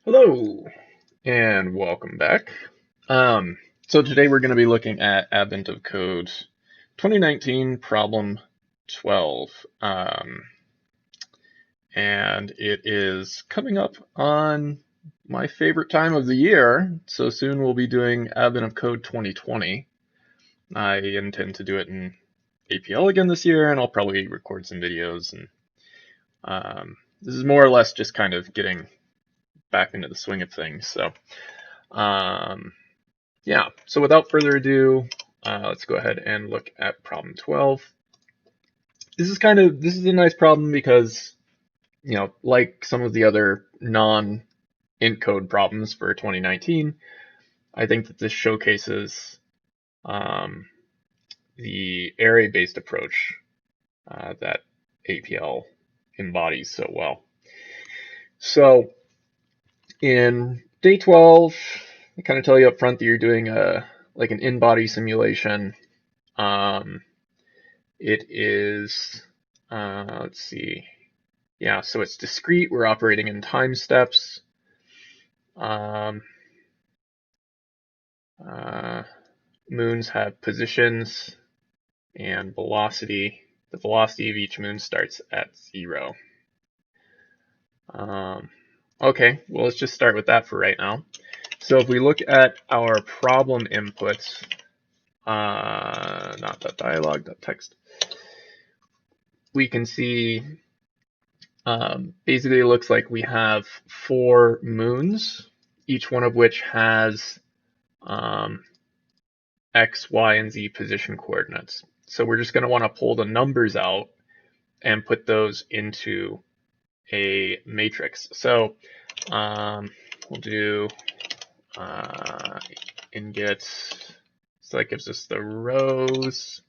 Hello and welcome back. So today we're going to be looking at Advent of Code 2019 problem 12. And it is coming up on my favorite time of the year. So soon we'll be doing Advent of Code 2020. I intend to do it in APL again this year, and I'll probably record some videos. And this is more or less just kind of getting back into the swing of things. So yeah, so without further ado, let's go ahead and look at problem 12. This is a nice problem because, like some of the other non-int code problems for 2019, I think that this showcases the array-based approach that APL embodies so well. So in day 12, I kind of tell you up front that you're doing like an Inbody simulation. It is, let's see, yeah, so it's discrete. We're operating in time steps. Moons have positions and velocity. The velocity of each moon starts at 0. Okay, well, let's just start with that for right now. So if we look at our problem inputs, not .dialog.text, we can see basically it looks like we have 4 moons, each one of which has X, Y, and Z position coordinates. So we're just going to want to pull the numbers out and put those into a matrix. So we'll do inget, so that gives us the rows,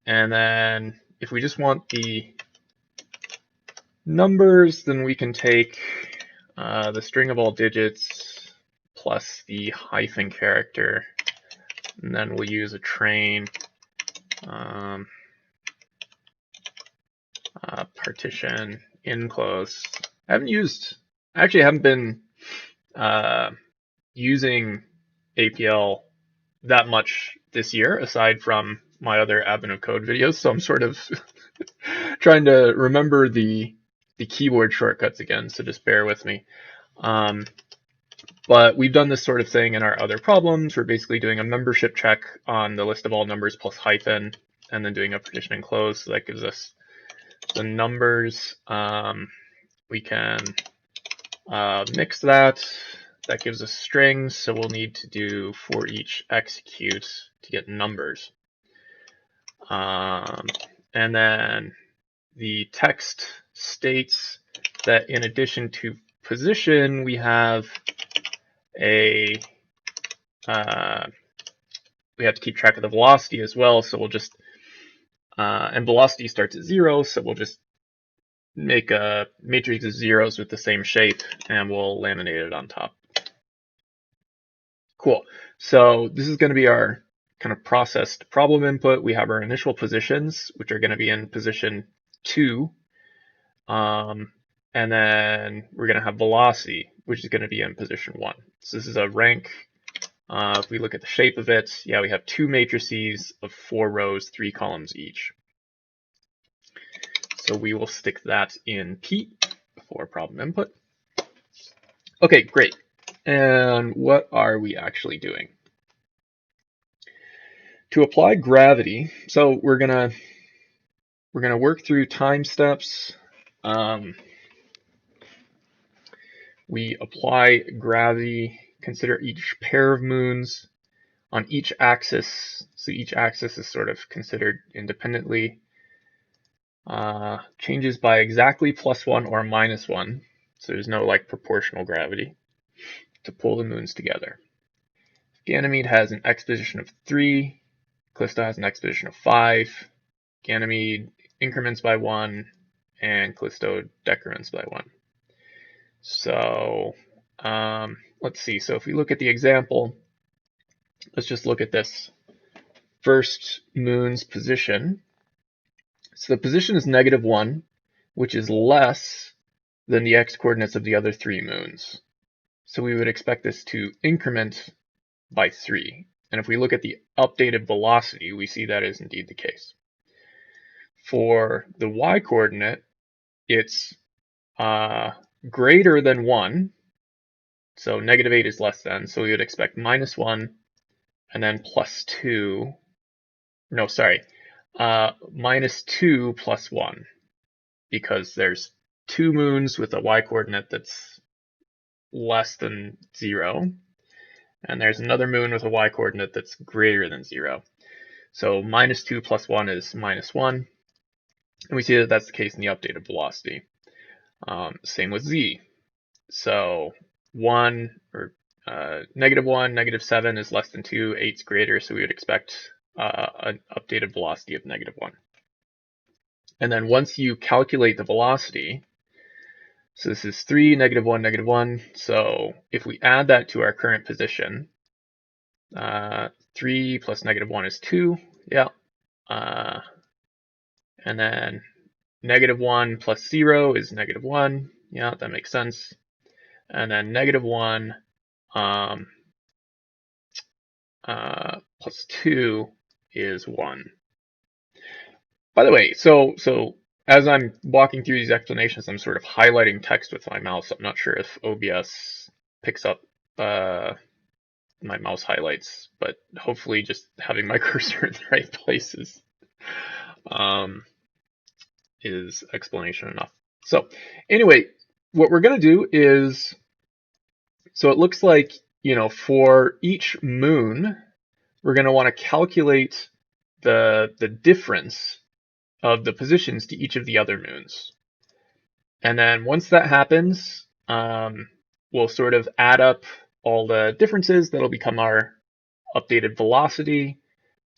and then if we just want the numbers, then we can take the string of all digits plus the hyphen character, and then we'll use a train partition enclose. I actually haven't been using APL that much this year, aside from my other Advent of Code videos, so I'm sort of trying to remember the keyboard shortcuts again, so just bear with me. But we've done this sort of thing in our other problems. We're basically doing a membership check on the list of all numbers plus hyphen, and then doing a partition enclose. So that gives us the numbers. We can mix that. That gives us strings, so we'll need to do for each execute to get numbers. And then the text states that in addition to position, we have we have to keep track of the velocity as well. So we'll just, and velocity starts at 0, so we'll just make a matrix of zeros with the same shape, and we'll laminate it on top. Cool. So this is going to be our kind of processed problem input. We have our initial positions, which are going to be in position 2. And then we're going to have velocity, which is going to be in position 1. So this is a rank. If we look at the shape of it, yeah, we have 2 matrices of 4 rows, 3 columns each. So we will stick that in P for problem input. Okay, great. And what are we actually doing? To apply gravity, so we're gonna work through time steps. We apply gravity, consider each pair of moons on each axis. So each axis is sort of considered independently. Changes by exactly +1 or -1. So there's no like proportional gravity to pull the moons together. Ganymede has an x position of 3. Callisto has an x position of 5. Ganymede increments by 1, and Callisto decrements by 1. So let's see. So if we look at the example, let's just look at this first moon's position. So the position is -1, which is less than the x coordinates of the other 3 moons. So we would expect this to increment by 3. And if we look at the updated velocity, we see that is indeed the case. For the y-coordinate, it's greater than 1. So -8 is less than. So we would expect -1 and then +2. No, sorry. -2 plus 1. Because there's 2 moons with a y-coordinate that's less than 0. And there's another moon with a y-coordinate that's greater than 0. So -2 plus 1 is -1. And we see that that's the case in the updated velocity. Same with z. So 1 or -1, -7 is less than 2, 8's greater, so we would expect an updated velocity of -1. And then once you calculate the velocity, so this is 3, -1, -1, so if we add that to our current position, 3 plus -1 is 2, yeah. And then -1 plus 0 is -1, yeah, that makes sense. And then -1 plus 2 is 1. By the way, so as I'm walking through these explanations, I'm sort of highlighting text with my mouse. I'm not sure if OBS picks up my mouse highlights, but hopefully just having my cursor in the right places is explanation enough. So anyway, what we're going to do is, so it looks like, for each moon, we're going to want to calculate the difference of the positions to each of the other moons. And then once that happens, we'll sort of add up all the differences. That'll become our updated velocity.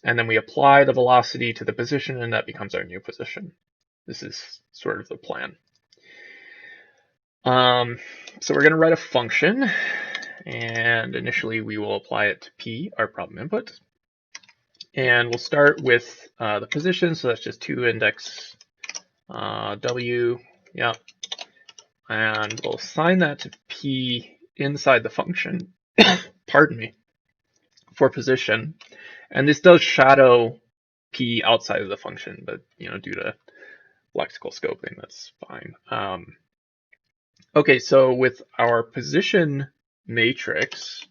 And then we apply the velocity to the position, and that becomes our new position. This is sort of the plan. So we're going to write a function. And initially, we will apply it to P, our problem input. And we'll start with the position, so that's just 2 index W, yeah. And we'll assign that to P inside the function, pardon me, for position. And this does shadow P outside of the function, but due to lexical scoping, that's fine. Okay, so with our position matrix,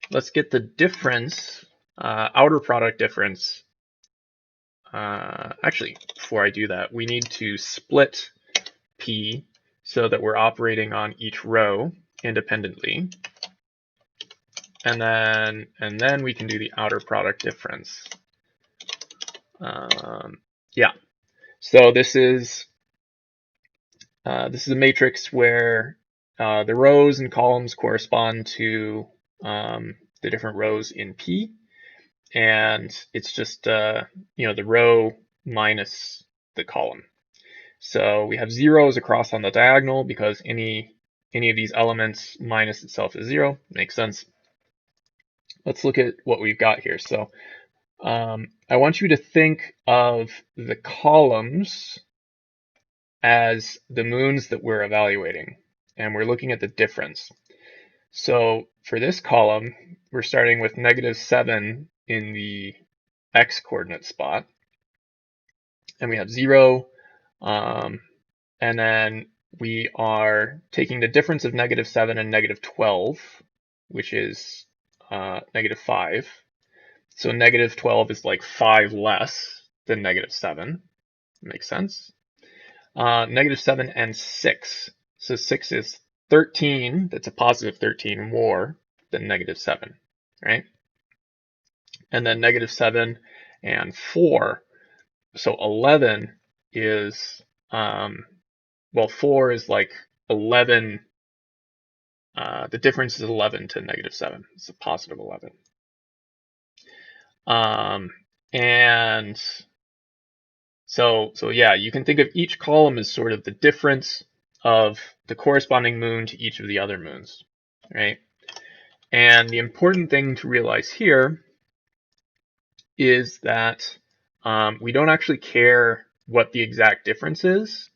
let's get the difference, outer product difference. Actually, before I do that, we need to split P so that we're operating on each row independently. And then we can do the outer product difference. Yeah. So this is a matrix where the rows and columns correspond to the different rows in P, and it's just the row minus the column. So we have zeros across on the diagonal because any of these elements minus itself is 0. Makes sense. Let's look at what we've got here. So I want you to think of the columns as the moons that we're evaluating, and we're looking at the difference. So for this column, we're starting with -7 in the x coordinate spot, and we have 0, and then we are taking the difference of -7 and -12, which is -5. So -12 is like 5 less than -7. Makes sense. -7 and 6. So 6 is 13. That's a positive 13 more than -7, right? And then -7 and 4. So 11 is, well, 4 is like 11. The difference is 11 to -7. It's a positive 11. And so yeah, you can think of each column as sort of the difference of the corresponding moon to each of the other moons, right? And the important thing to realize here is that we don't actually care what the exact difference is.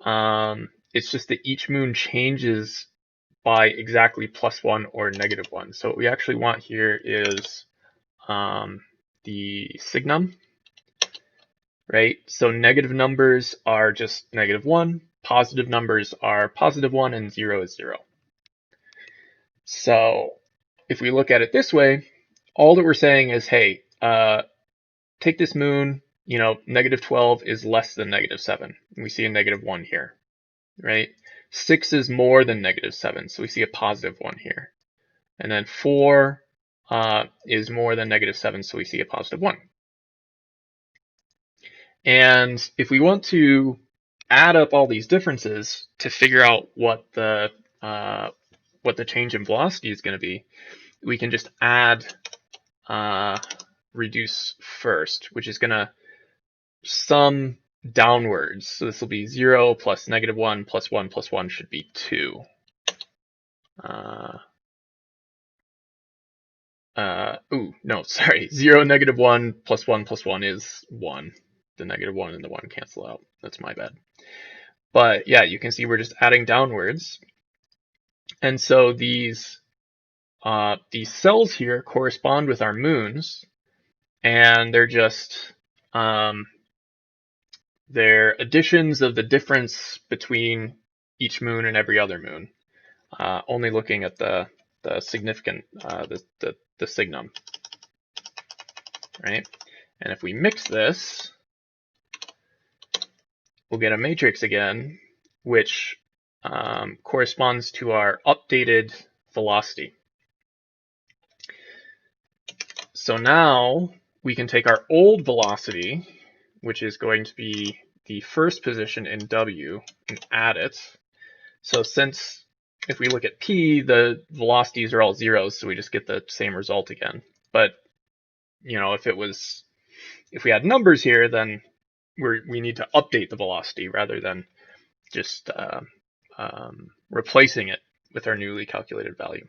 It's just that each moon changes by exactly +1 or -1. So what we actually want here is the signum, right? So negative numbers are just -1, positive numbers are +1, and 0 is 0. So if we look at it this way, all that we're saying is, hey, take this moon, -12 is less than -7. We see a -1 here, right? 6 is more than -7, so we see a +1 here. And then 4 is more than -7, so we see a +1. And if we want to add up all these differences to figure out what the change in velocity is going to be, we can just add reduce first, which is going to sum downwards. So this will be 0 plus -1 plus 1 plus 1 should be 2. No, sorry. 0, -1 plus 1 plus 1 is 1. The -1 and the 1 cancel out. That's my bad. But yeah, you can see we're just adding downwards. And so these cells here correspond with our moons, and they're just they're additions of the difference between each moon and every other moon, only looking at the significant, the signum, right? And if we mix this, we'll get a matrix again, which corresponds to our updated velocity. So now we can take our old velocity, which is going to be the first position in W, and add it. So since if we look at P, the velocities are all zeros, so we just get the same result again. But if we had numbers here, then we need to update the velocity rather than just replacing it with our newly calculated value.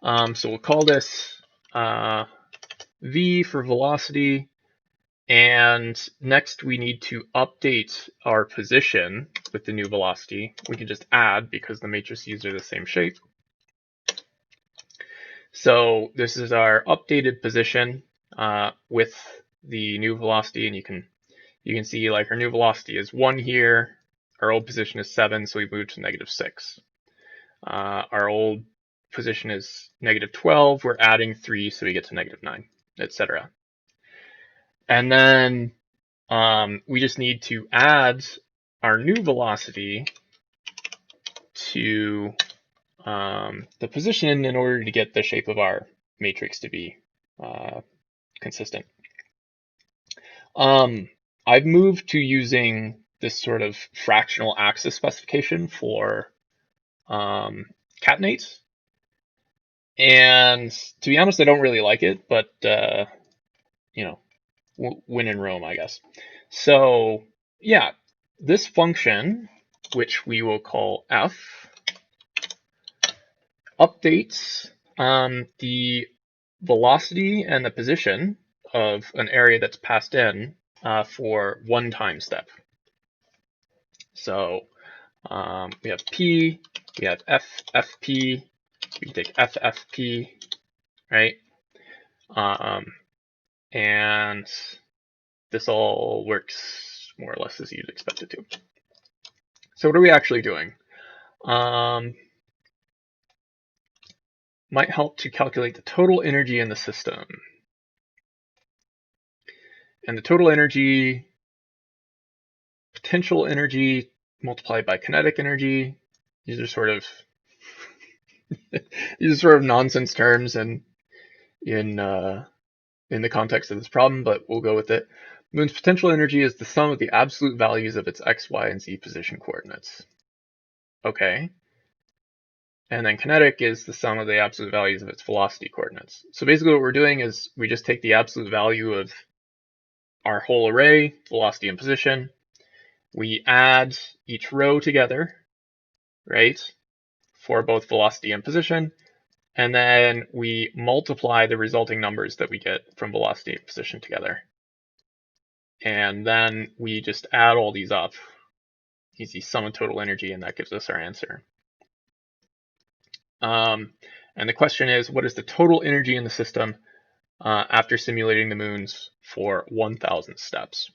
So we'll call this V for velocity, and next we need to update our position with the new velocity. We can just add because the matrices are the same shape. So this is our updated position with the new velocity, and you can see like our new velocity is 1 here, our old position is 7, so we moved to -6. Our old position is -12, we're adding 3, so we get to -9, etc. And then we just need to add our new velocity to the position in order to get the shape of our matrix to be consistent. I've moved to using this sort of fractional axis specification for catenates. And to be honest, I don't really like it, but when in Rome, I guess. So yeah, this function, which we will call f, updates the velocity and the position of an area that's passed in for one time step. So we have P, we have FFP, we can take FFP, right? And this all works more or less as you'd expect it to. So what are we actually doing? Might help to calculate the total energy in the system. And the total energy, potential energy multiplied by kinetic energy, these are sort of nonsense terms and in the context of this problem, but we'll go with it. The moon's potential energy is the sum of the absolute values of its x, y, and z position coordinates. Okay. And then kinetic is the sum of the absolute values of its velocity coordinates. So basically what we're doing is we just take the absolute value of our whole array, velocity and position. We add each row together, right, for both velocity and position. And then we multiply the resulting numbers that we get from velocity and position together. And then we just add all these up. Easy sum of total energy, and that gives us our answer. And the question is, what is the total energy in the system after simulating the moons for 1,000 steps?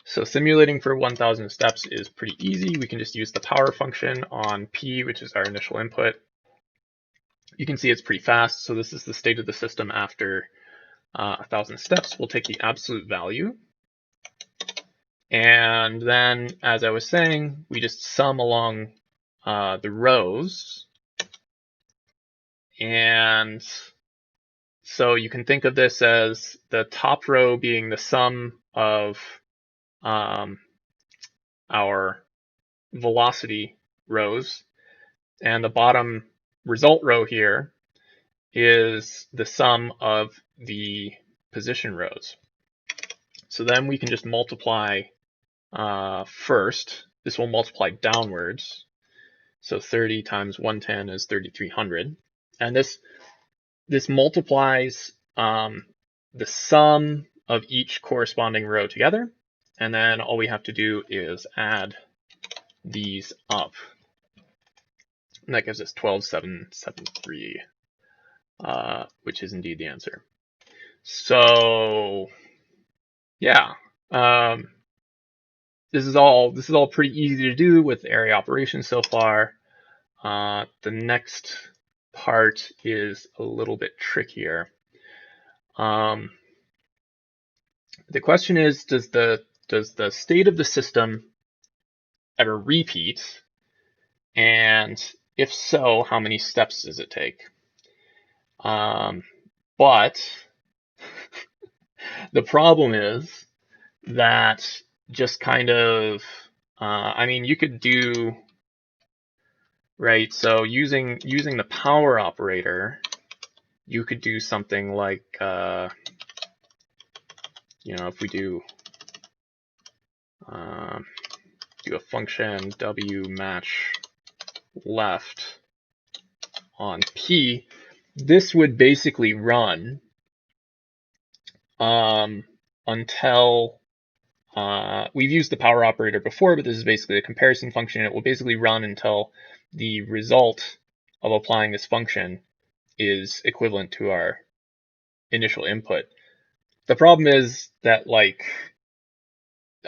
So simulating for 1,000 steps is pretty easy. We can just use the power function on P, which is our initial input. You can see it's pretty fast. So this is the state of the system after 1,000 steps. We'll take the absolute value. And then, as I was saying, we just sum along the rows. And so you can think of this as the top row being the sum of our velocity rows, and the bottom result row here is the sum of the position rows. So then we can just multiply first. This will multiply downwards. So 30 times 110 is 3,300. And this multiplies the sum of each corresponding row together. And then all we have to do is add these up. And that gives us 12,773, which is indeed the answer. So yeah, this is all pretty easy to do with array operations so far. The next part is a little bit trickier. The question is, does the state of the system ever repeat? And if so, how many steps does it take? But the problem is that just kind of, I mean, you could do, right? So using the power operator, you could do something like, you know, if we do a function w match left on P, this would basically run until we've used the power operator before, but this is basically a comparison function. It will basically run until the result of applying this function is equivalent to our initial input. The problem is that, like,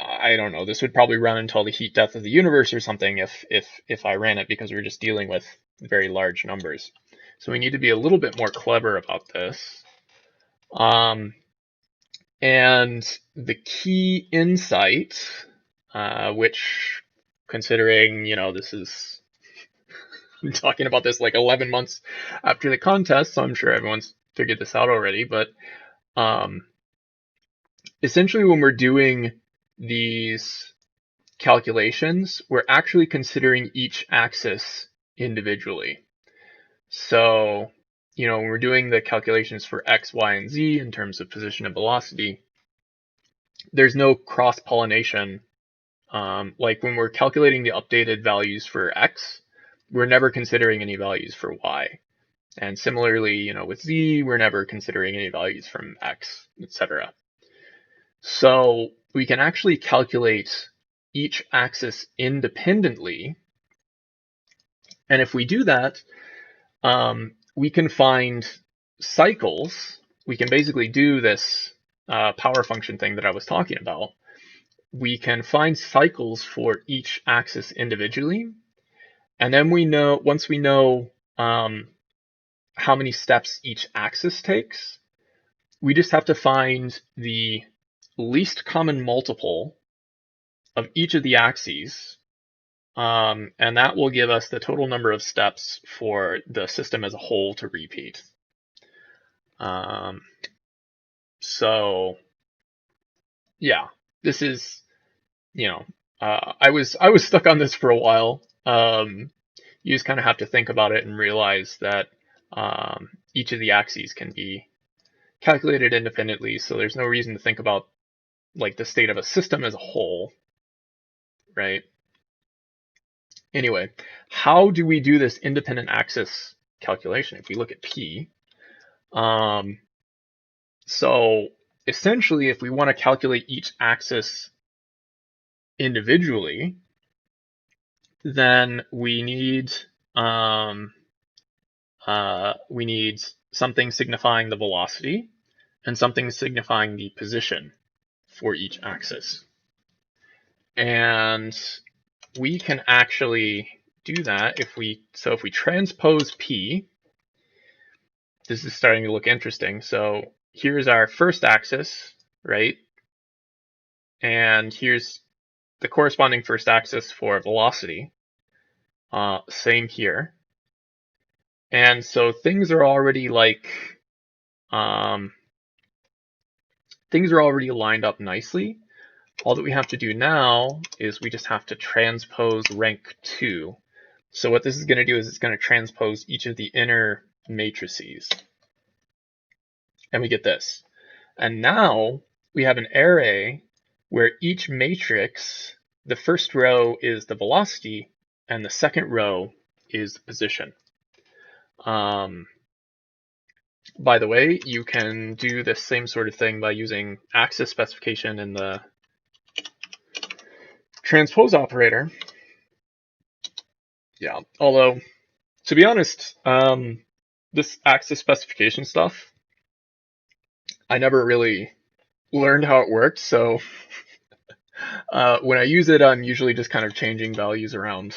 I don't know, this would probably run until the heat death of the universe or something if I ran it, because we're just dealing with very large numbers. So we need to be a little bit more clever about this. And the key insight, which, considering, you know, this is, I'm talking about this like 11 months after the contest, so I'm sure everyone's figured this out already, but essentially when we're doing these calculations, we're actually considering each axis individually. So, you know, when we're doing the calculations for X, Y, and Z in terms of position and velocity, there's no cross-pollination. Like when we're calculating the updated values for X, we're never considering any values for Y. And similarly, you know, with Z, we're never considering any values from X, etc. So we can actually calculate each axis independently. And if we do that, we can find cycles. We can basically do this power function thing that I was talking about. We can find cycles for each axis individually. And then we know, once we know how many steps each axis takes, we just have to find the least common multiple of each of the axes. And that will give us the total number of steps for the system as a whole to repeat. So yeah, this is, you know, I was stuck on this for a while. You just kind of have to think about it and realize that each of the axes can be calculated independently, so there's no reason to think about like the state of a system as a whole, right? Anyway, how do we do this independent axis calculation? If we look at P, so essentially, if we want to calculate each axis individually, then we need we need something signifying the velocity and something signifying the position for each axis. And we can actually do that if we transpose P, this is starting to look interesting. So here's our first axis, right? And here's the corresponding first axis for velocity. Same here. And so things are already things are already lined up nicely. All that we have to do now is we just have to transpose rank 2. So what this is going to do is it's going to transpose each of the inner matrices. And we get this. And now we have an array where each matrix, the first row is the velocity and the second row is the position. By the way, you can do the same sort of thing by using axis specification in the transpose operator. Yeah, although, to be honest, this axis specification stuff, I never really learned how it worked, so when I use it, I'm usually just kind of changing values around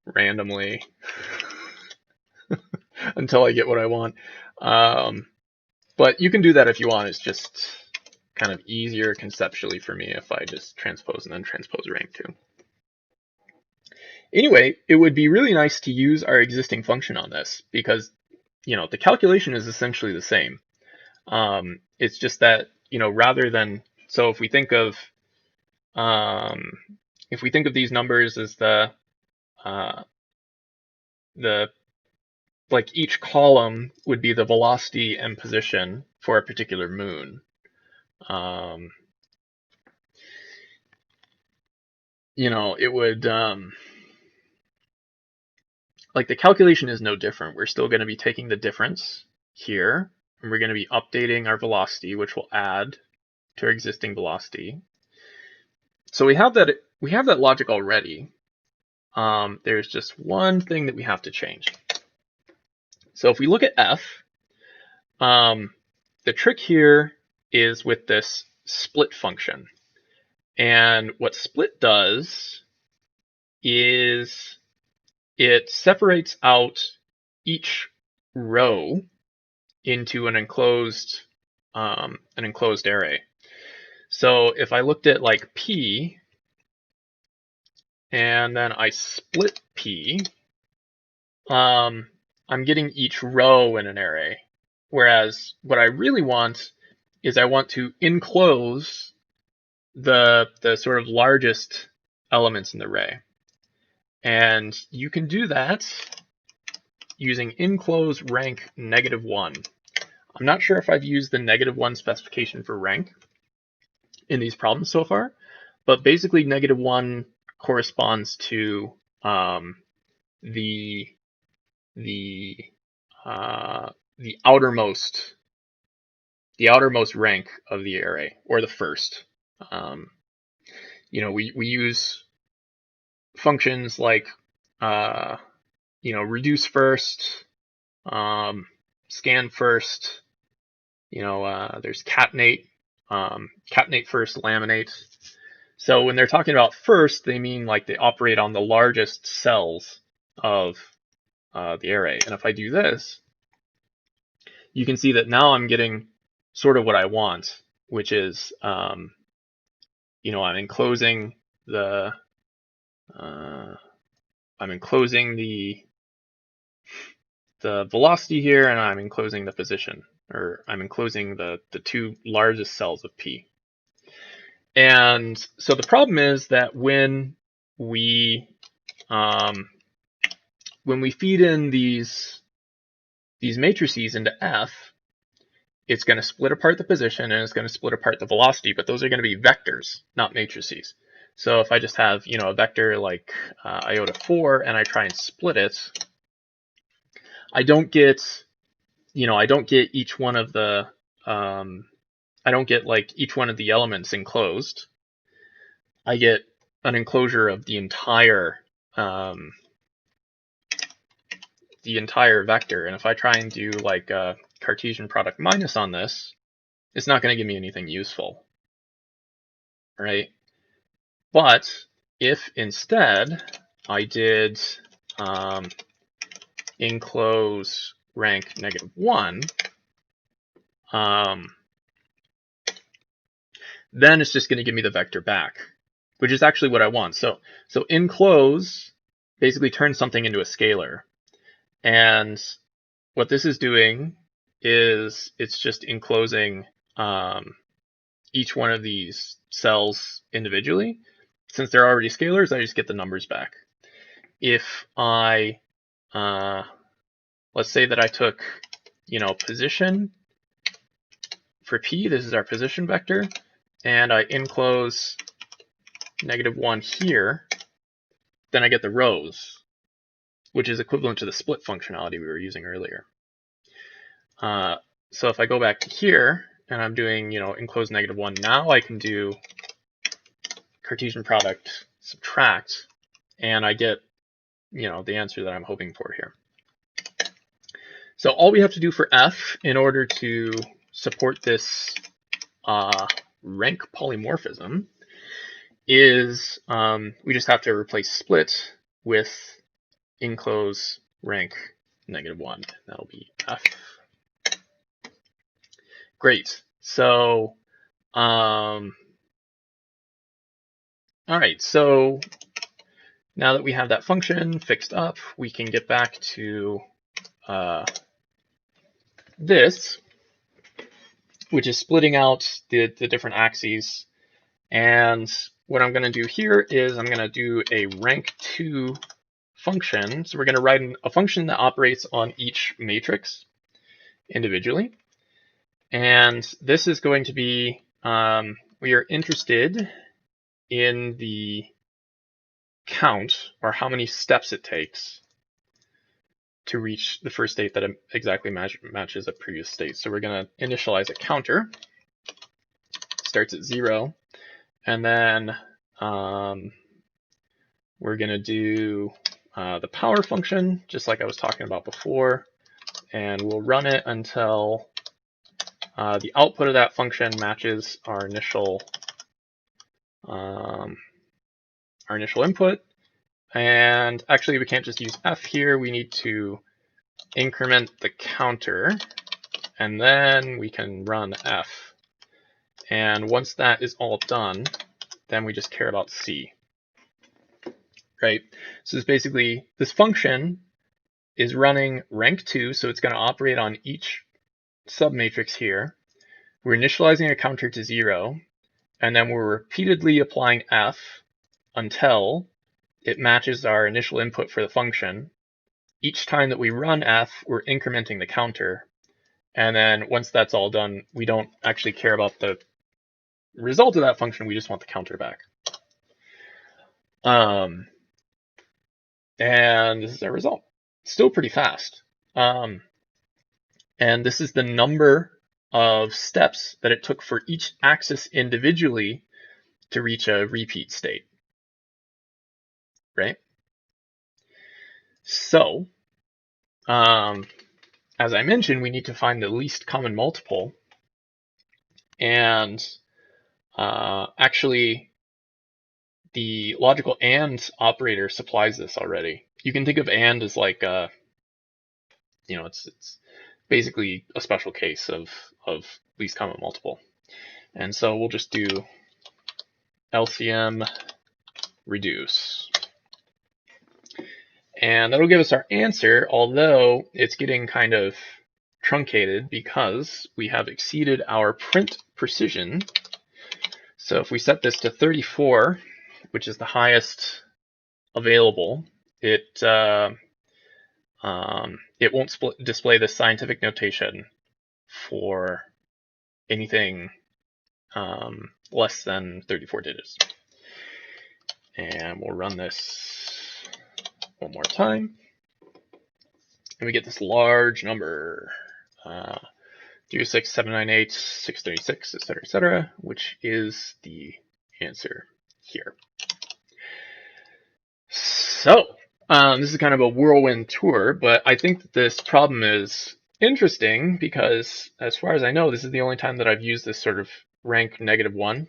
randomly until I get what I want. But you can do that if you want. It's just kind of easier conceptually for me if I just transpose and then transpose rank 2. Anyway, it would be really nice to use our existing function on this because, the calculation is essentially the same. It's just that, rather than, so if we think of these numbers as like each column would be the velocity and position for a particular moon. It would, like the calculation is no different. We're still going to be taking the difference here, and we're going to be updating our velocity, which will add to our existing velocity. So we have that logic already. There's just one thing that we have to change. So if we look at F, the trick here is with this split function. And what split does is it separates out each row into an enclosed array. So if I looked at like P, and then I split P, I'm getting each row in an array. Whereas what I really want is I want to enclose the sort of largest elements in the array. And you can do that using enclose rank -1. I'm not sure if I've used the -1 specification for rank in these problems so far, but basically -1 corresponds to the outermost rank of the array, or the first. We use functions like reduce first, scan first. There's catenate first, laminate. So when they're talking about first, they mean like they operate on the largest cells of the array. And if I do this, you can see that now I'm getting sort of what I want, which is, I'm enclosing the velocity here, and I'm enclosing the position, or I'm enclosing the two largest cells of P. And so the problem is that when we feed in these matrices into F, it's going to split apart the position and it's going to split apart the velocity, but those are going to be vectors, not matrices. So if I just have, a vector like iota 4 and I try and split it, I don't get each one of the each one of the elements enclosed. I get an enclosure of the entire the entire vector. And if I try and do like a Cartesian product minus on this, it's not going to give me anything useful, right? But if instead I did enclose rank -1, then it's just going to give me the vector back, which is actually what I want. So enclose basically turns something into a scalar. And what this is doing is it's just enclosing each one of these cells individually. Since they're already scalars, I just get the numbers back. If I, let's say that I took, position for P, this is our position vector, and I enclose -1 here, then I get the rows, which is equivalent to the split functionality we were using earlier. So if I go back to here and I'm doing, enclose -1, now I can do Cartesian product subtract, and I get, the answer that I'm hoping for here. So all we have to do for F in order to support this rank polymorphism is we just have to replace split with enclose rank -1. That'll be F. Great. So, all right. So now that we have that function fixed up, we can get back to this, which is splitting out the different axes. And what I'm going to do here is I'm going to do a rank2 function. So we're going to write a function that operates on each matrix individually. And this is going to be, we are interested in the count, or how many steps it takes to reach the first state that exactly matches a previous state. So we're going to initialize a counter. Starts at 0. And then we're going to do the power function, just like I was talking about before. And we'll run it until the output of that function matches our initial input. And actually, we can't just use F here. We need to increment the counter, and then we can run F. And once that is all done, then we just care about C. Right? So it's basically, this function is running rank2, so it's going to operate on each submatrix here. We're initializing a counter to 0, and then we're repeatedly applying F until it matches our initial input for the function. Each time that we run F, we're incrementing the counter. And then once that's all done, we don't actually care about the result of that function, we just want the counter back. And this is our result. Still pretty fast. And this is the number of steps that it took for each axis individually to reach a repeat state. Right? So, as I mentioned, we need to find the least common multiple. And actually, the logical AND operator supplies this already. You can think of AND as like it's basically a special case of least common multiple. And so we'll just do LCM reduce. And that'll give us our answer, although it's getting kind of truncated because we have exceeded our print precision. So if we set this to 34, which is the highest available, it won't display the scientific notation for anything less than 34 digits. And we'll run this one more time, and we get this large number, 36798, 636, etc., which is the answer here. So This is kind of a whirlwind tour, but I think that this problem is interesting because, as far as I know, this is the only time that I've used this sort of rank -1.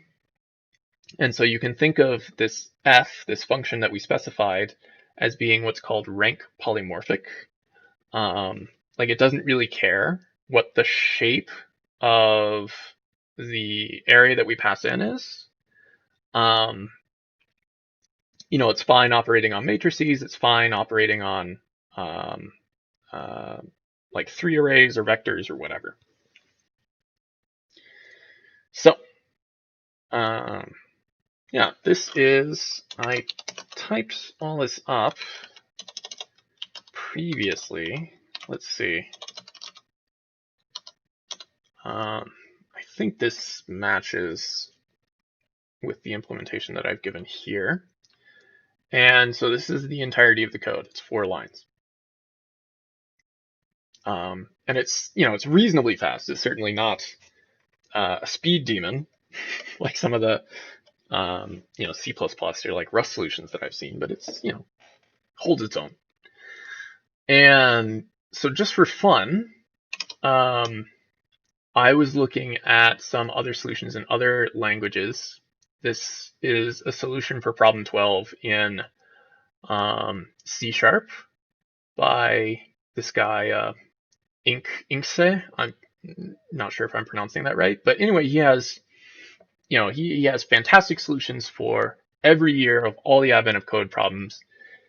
And so you can think of this f, this function that we specified, as being what's called rank polymorphic. Like it doesn't really care what the shape of the area that we pass in is. You know, it's fine operating on matrices. It's fine operating on like 3 arrays or vectors or whatever. So, yeah, this is, I typed all this up previously. Let's see. I think this matches with the implementation that I've given here. And so this is the entirety of the code. It's 4 lines. And it's, you know, it's reasonably fast. It's certainly not a speed demon like some of the, you know, C++ or like Rust solutions that I've seen, but it's, you know, holds its own. And so just for fun, I was looking at some other solutions in other languages. This is a solution for problem 12 in C# by this guy, Inkse. I'm not sure if I'm pronouncing that right, but anyway, he has, you know, he has fantastic solutions for every year of all the advent of code problems.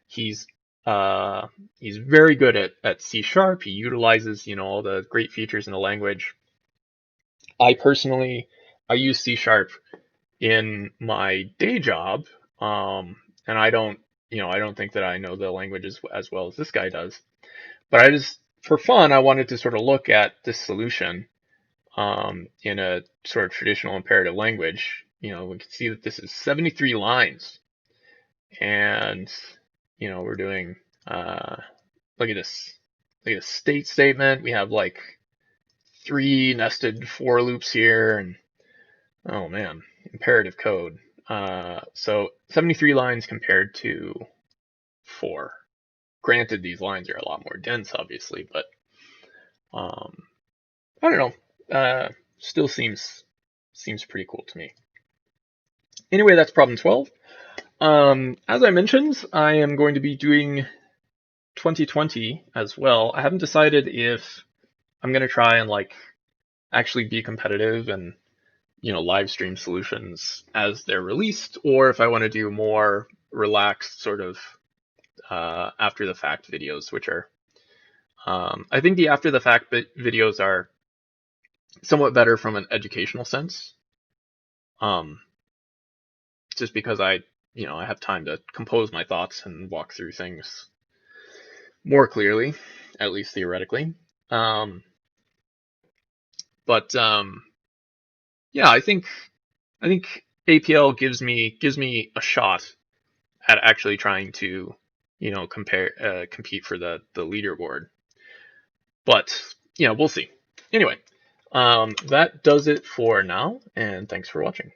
He's very good at C#. He utilizes, you know, all the great features in the language. I personally, I use C# in my day job, and I don't, you know, I don't think that I know the language as well as this guy does. But I just, for fun, I wanted to sort of look at this solution in a sort of traditional imperative language. You know, we can see that this is 73 lines, and you know, we're doing look at this state statement. We have like 3 nested for loops here, and oh man, imperative code. So 73 lines compared to 4. Granted, these lines are a lot more dense, obviously, but I don't know. Still seems pretty cool to me. Anyway, that's problem 12. As I mentioned, I am going to be doing 2020 as well. I haven't decided if I'm going to try and like actually be competitive and, you know, live stream solutions as they're released, or if I want to do more relaxed sort of after the fact videos, which are, I think the after the fact videos are somewhat better from an educational sense. Just because I have time to compose my thoughts and walk through things more clearly, at least theoretically. Yeah, I think APL gives me a shot at actually trying to, you know, compete for the leaderboard. But, you know, we'll see. Anyway, that does it for now, and thanks for watching.